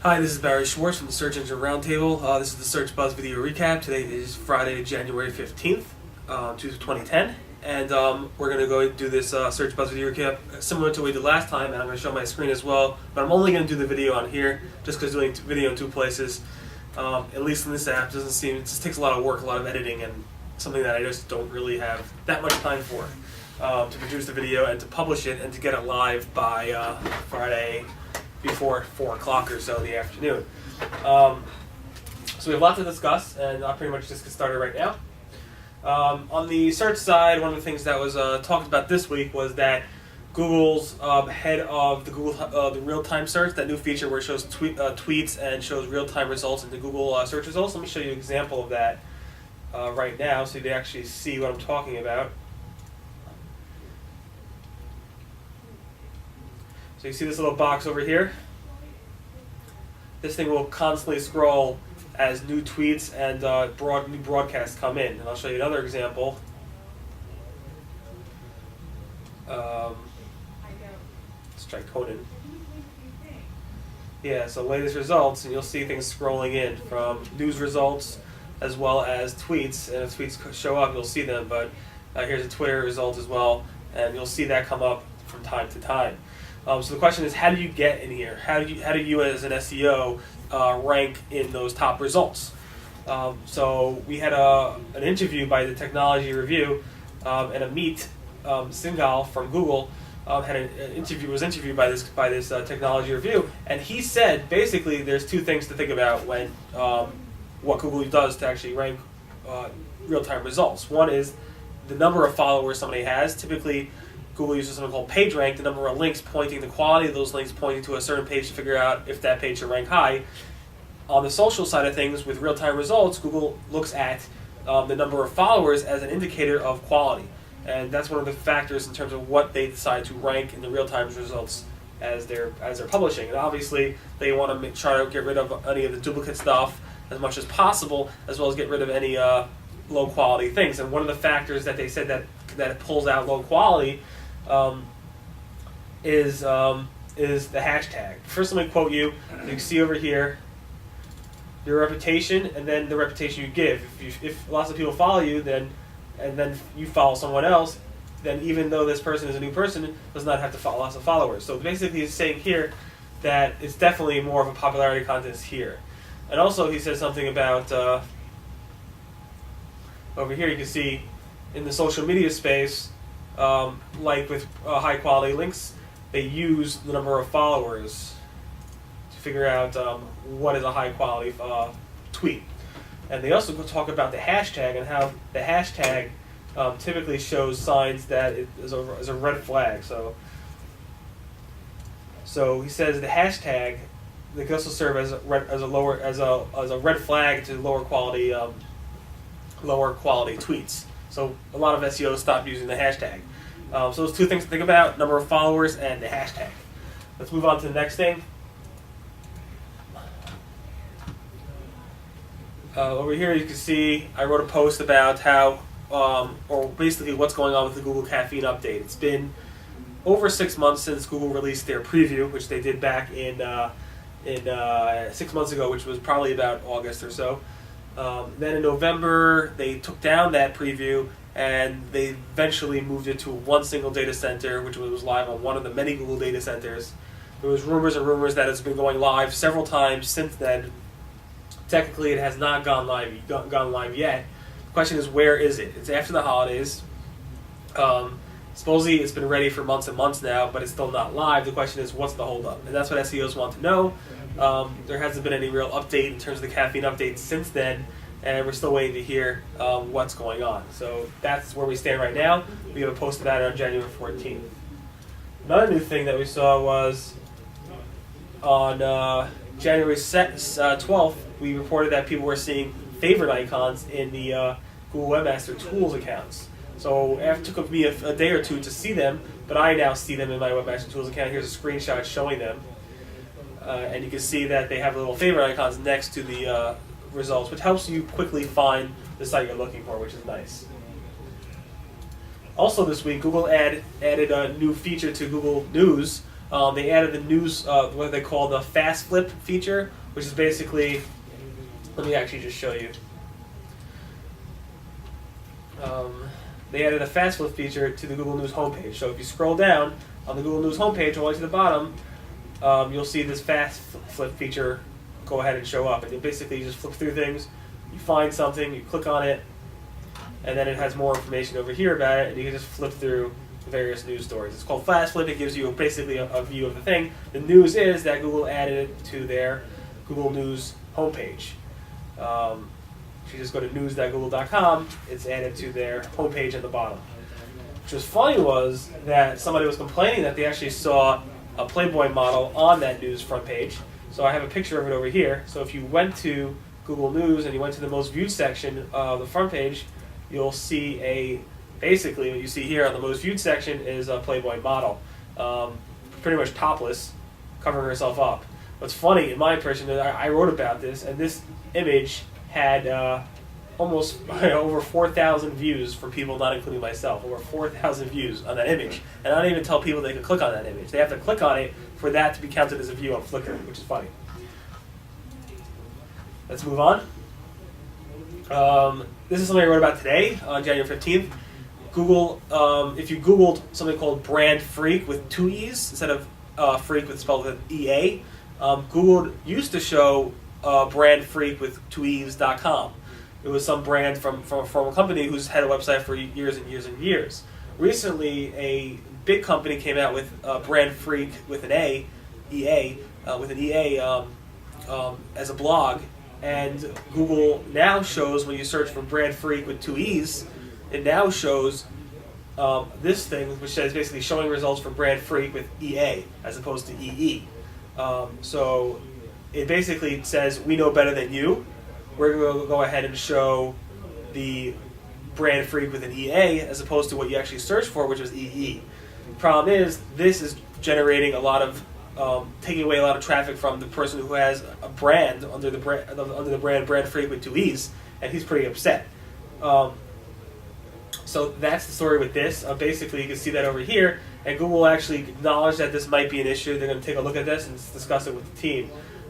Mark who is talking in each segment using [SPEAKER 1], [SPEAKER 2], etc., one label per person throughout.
[SPEAKER 1] Hi, this is Barry Schwartz from the Search Engine Roundtable. This is the Search Buzz video recap. Today is Friday, January 15th, 2010. And we're going to go do this Search Buzz video recap similar to what we did last time. And I'm going to show my screen as well. But I'm only going to do the video on here just because doing video in two places, at least in this app, it just takes a lot of work, a lot of editing, and something that I just don't really have that much time for. To produce the video and to publish it and to get it live by Friday before 4 o'clock or so in the afternoon. So we have a lot to discuss, and I'll pretty much just get started right now. On the search side, one of the things that was talked about this week was that Google's head of the the real-time search, that new feature where it shows tweets and shows real-time results in the Google search results. Let me show you an example of that right now so you actually see what I'm talking about. So you see this little box over here? This thing will constantly scroll as new tweets and new broadcasts come in. And I'll show you another example. Let's try Conan. Yeah, so latest results, and you'll see things scrolling in from news results as well as tweets. And if tweets show up, you'll see them. But here's a Twitter result as well, and you'll see that come up from time to time. So the question is, how do you get in here? How do you as an SEO rank in those top results? So we had an interview by the Technology Review, and Amit Singhal from Google was interviewed by this Technology Review, and he said basically there's two things to think about when what Google does to actually rank real-time results. One is the number of followers somebody has. Typically, Google uses something called PageRank, the number of links pointing, the quality of those links pointing to a certain page to figure out if that page should rank high. On the social side of things, with real-time results, Google looks at the number of followers as an indicator of quality. And that's one of the factors in terms of what they decide to rank in the real-time results as they're publishing. And obviously, they want to try to get rid of any of the duplicate stuff as much as possible, as well as get rid of any low-quality things. And one of the factors that they said that it pulls out low quality is the hashtag. First, let me quote you. You can see over here your reputation, and then the reputation you give. If lots of people follow you, and then you follow someone else, then even though this person is a new person, does not have to follow lots of followers. So basically, he's saying here that it's definitely more of a popularity contest here. And also, he says something about over here. You can see in the social media space. Like with high quality links, they use the number of followers to figure out what is a high quality tweet. And they also talk about the hashtag and how the hashtag typically shows signs that it is a red flag. So he says the hashtag they can also serve as a red flag to lower quality tweets. So a lot of SEOs stopped using the hashtag. So those two things to think about, number of followers and the hashtag. Let's move on to the next thing. Over here you can see I wrote a post about how, or basically what's going on with the Google Caffeine update. It's been over 6 months since Google released their preview, which they did back in 6 months ago, which was probably about August or so. Then in November, they took down that preview, and they eventually moved it to one single data center, which was live on one of the many Google data centers. There was rumors and rumors that it's been going live several times since then. Technically, it has not gone live yet. The question is, where is it? It's after the holidays. Supposedly, it's been ready for months and months now, but it's still not live. The question is, what's the holdup? And that's what SEOs want to know. There hasn't been any real update in terms of the Caffeine update since then, and we're still waiting to hear what's going on. So that's where we stand right now. We have a post about it on January 14th. Another new thing that we saw was on January 12th, we reported that people were seeing favorite icons in the Google Webmaster Tools accounts. So it took me a day or two to see them, but I now see them in my Webmaster Tools account. Here's a screenshot showing them. And you can see that they have little favorite icons next to the results, which helps you quickly find the site you're looking for, which is nice. Also this week, Google added a new feature to Google News, They added the news, what they call the fast flip feature, which is basically, let me actually just show you. They added a fast flip feature to the Google News homepage. So if you scroll down on the Google News homepage all the way to the bottom, you'll see this fast flip feature go ahead and show up. And you basically just flip through things, you find something, you click on it, and then it has more information over here about it, and you can just flip through the various news stories. It's called fast flip. It gives you basically a view of the thing. The news is that Google added it to their Google News homepage. If you just go to news.google.com, it's added to their homepage at the bottom. Which was funny was that somebody was complaining that they actually saw a Playboy model on that news front page. So I have a picture of it over here. So if you went to Google News and you went to the most viewed section of the front page, you'll see basically what you see here on the most viewed section is a Playboy model. Pretty much topless, covering herself up. What's funny, in my impression, I wrote about this, and this image had almost over 4,000 views from people, not including myself. Over 4,000 views on that image. And I don't even tell people they can click on that image. They have to click on it for that to be counted as a view on Flickr, which is funny. Let's move on. This is something I wrote about today, on January 15th. Google, if you Googled something called brand freak with 2 E's instead of freak with spelled with EA, Google used to show brand freak with 2 E's.com. It was some brand from a former company who's had a website for years and years and years. Recently, a big company came out with brand freak with an EA, as a blog. And Google now shows, when you search for brand freak with 2 E's, it now shows this thing, which says basically showing results for brand freak with EA as opposed to EE. So it basically says, we know better than you. We're going to go ahead and show the brand freak with an EA as opposed to what you actually searched for, which was EE. The problem is, this is generating a lot of taking away a lot of traffic from the person who has a brand under the brand freak with 2 E's, and he's pretty upset. So that's the story with this. Basically, you can see that over here, and Google actually acknowledged that this might be an issue. They're going to take a look at this and discuss it with the team.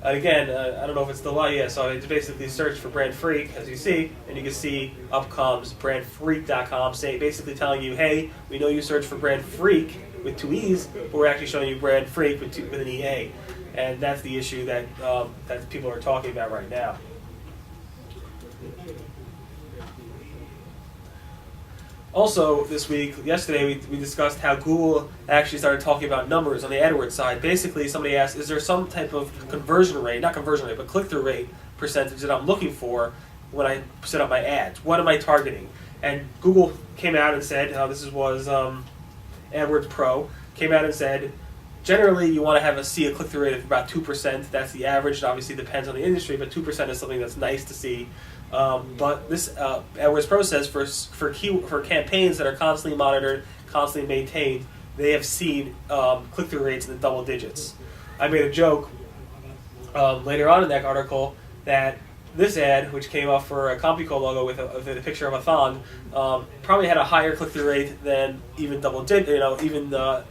[SPEAKER 1] And again, I don't know if it's the law yet, so I basically search for brand freak, as you see, and you can see up comes brandfreak.com, basically telling you, hey, we know you search for brand freak with 2 E's, but we're actually showing you brand freak with an EA. And that's the issue that people are talking about right now. Also, yesterday, we discussed how Google actually started talking about numbers on the AdWords side. Basically, somebody asked, is there some type of conversion rate, not conversion rate, but click-through rate percentage that I'm looking for when I set up my ads? What am I targeting? And Google came out and said, this was AdWords Pro, came out and said, generally you want to see a click-through rate of about 2%. That's the average. It obviously depends on the industry, but 2% is something that's nice to see. But this AdWords Pro says for campaigns that are constantly monitored, constantly maintained, they have seen click-through rates in the double digits. I made a joke later on in that article that this ad, which came off for a CompuCo logo with a picture of a thong, probably had a higher click-through rate than even double digit. In the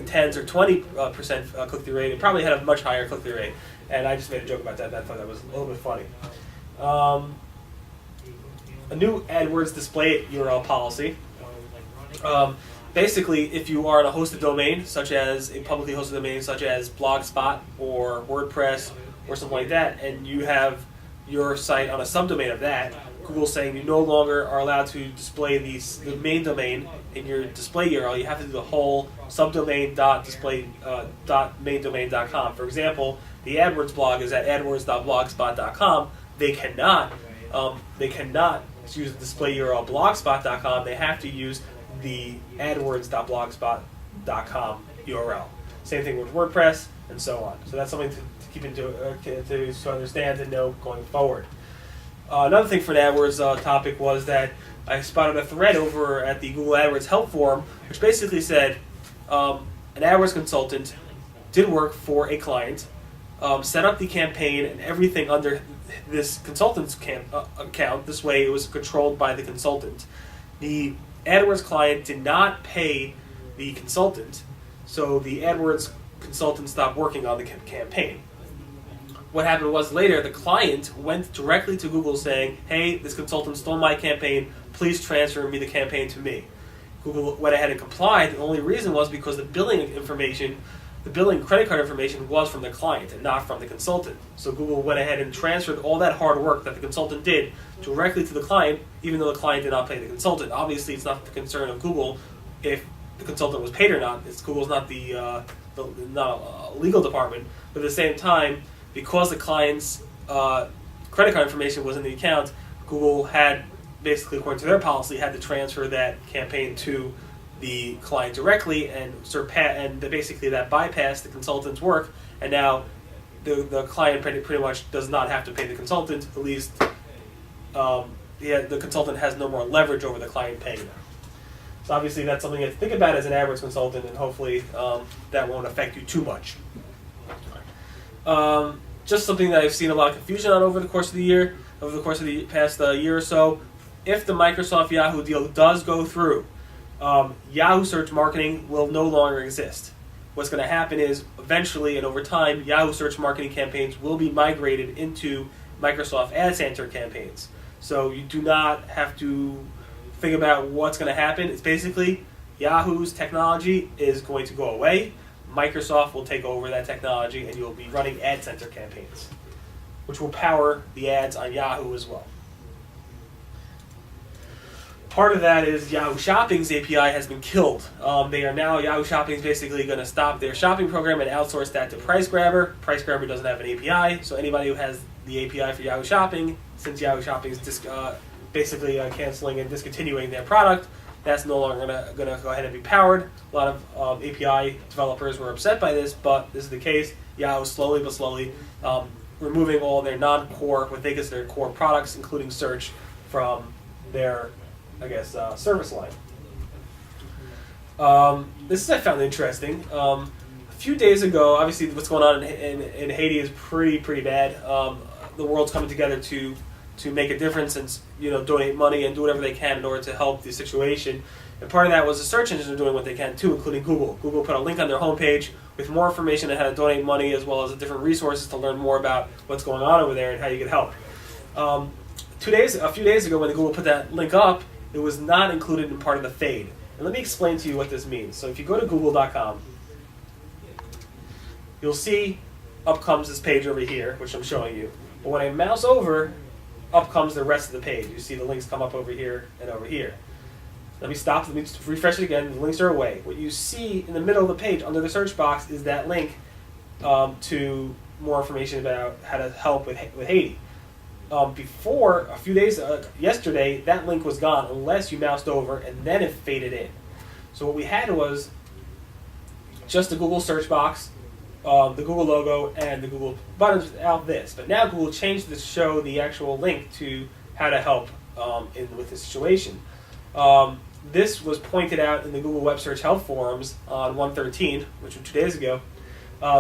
[SPEAKER 1] 10s or 20% click-through rate. It probably had a much higher click-through rate, and I just made a joke about that. I thought that was a little bit funny. A new AdWords display URL policy. Basically, if you are on a hosted domain, such as a publicly hosted domain, such as Blogspot or WordPress or something like that, and you have your site on a subdomain of that, Google's saying you no longer are allowed to display the main domain in your display URL. You have to do the whole subdomain.maindomain.com. For example, the AdWords blog is at adwords.blogspot.com. They cannot use the display URL blogspot.com. They have to use the adwords.blogspot.com URL. Same thing with WordPress and so on. So that's something to keep to understand and know going forward. Another thing for the AdWords topic was that I spotted a thread over at the Google AdWords help forum, which basically said an AdWords consultant did work for a client, set up the campaign and everything under this consultant's account. This way it was controlled by the consultant. The AdWords client did not pay the consultant, so the AdWords consultant stopped working on the campaign. What happened was later the client went directly to Google saying, hey, this consultant stole my campaign, please transfer the campaign to me. Google went ahead and complied. The only reason was because the billing information, the billing credit card information was from the client and not from the consultant. So Google went ahead and transferred all that hard work that the consultant did directly to the client, even though the client did not pay the consultant. Obviously, it's not the concern of Google if the consultant was paid or not. Google's not the legal department. But at the same time, because the client's credit card information was in the account, Google had, basically according to their policy, had to transfer that campaign to the client directly, and basically that bypassed the consultant's work, and now the client pretty much does not have to pay the consultant. At least the consultant has no more leverage over the client paying them. So obviously that's something you have to think about as an AdWords consultant, and hopefully that won't affect you too much. Just something that I've seen a lot of confusion on over the course of the past year or so. If the Microsoft Yahoo deal does go through, Yahoo search marketing will no longer exist. What's going to happen is eventually and over time, Yahoo search marketing campaigns will be migrated into Microsoft AdCenter campaigns. So you do not have to think about what's going to happen. It's basically Yahoo's technology is going to go away. Microsoft will take over that technology, and you'll be running AdCenter campaigns, which will power the ads on Yahoo as well. Part of that is Yahoo Shopping's API has been killed. Yahoo Shopping is basically going to stop their shopping program and outsource that to PriceGrabber. PriceGrabber doesn't have an API, so anybody who has the API for Yahoo Shopping, since Yahoo Shopping is basically canceling and discontinuing their product, that's no longer going to go ahead and be powered. A lot of API developers were upset by this, but this is the case. Yahoo slowly but slowly removing all their non-core, what they consider core products, including search, from their service line. This I found interesting. A few days ago, obviously what's going on in Haiti is pretty bad. The world's coming together to make a difference and donate money and do whatever they can in order to help the situation. And part of that was the search engines are doing what they can too, including Google. Google put a link on their homepage with more information on how to donate money, as well as different resources to learn more about what's going on over there and how you can help. A few days ago, when Google put that link up, it was not included in part of the fade. And let me explain to you what this means. So if you go to google.com, you'll see up comes this page over here, which I'm showing you. But when I mouse over, up comes the rest of the page. You see the links come up over here and over here. Let me stop. Let me refresh it again. The links are away. What you see in the middle of the page under the search box is that link to more information about how to help with Haiti. Before, a few days, yesterday, that link was gone unless you moused over and then it faded in. So what we had was just the Google search box, the Google logo, and the Google buttons without this. But now Google changed to show the actual link to how to help with the situation. This was pointed out in the Google Web Search Help Forums on 1/13, which was 2 days ago,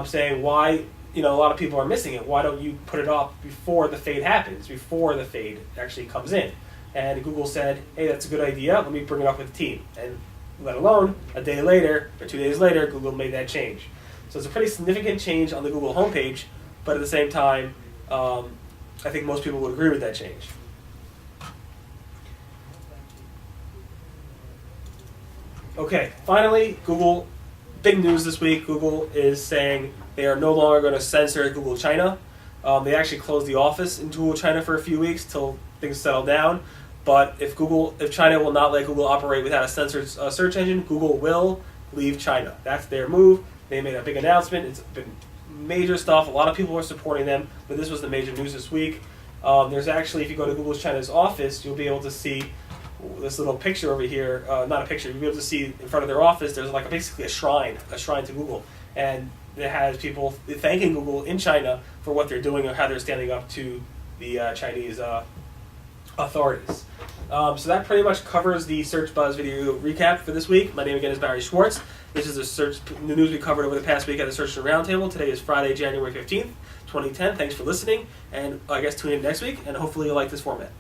[SPEAKER 1] saying why a lot of people are missing it. Why don't you put it up before the fade happens, before the fade actually comes in? And Google said, hey, that's a good idea. Let me bring it up with the team. And let alone, a day later or 2 days later, Google made that change. So it's a pretty significant change on the Google homepage, but at the same time, I think most people would agree with that change. Okay, finally, Google, big news this week. Google is saying they are no longer going to censor Google China. They actually closed the office in Google China for a few weeks till things settle down. But if China will not let Google operate without a censored search engine, Google will leave China. That's their move. They made a big announcement. It's been major stuff. A lot of people are supporting them, but this was the major news this week. There's actually, if you go to Google China's office, you'll be able to see this little picture over here. Not a picture. You'll be able to see in front of their office. There's basically a shrine to Google, and it has people thanking Google in China for what they're doing and how they're standing up to the Chinese authorities. So that pretty much covers the Search Buzz video recap for this week. My name again is Barry Schwartz. This is the news we covered over the past week at the Search Roundtable. Today is Friday, January 15th, 2010. Thanks for listening, and I guess tune in next week, and hopefully you'll like this format.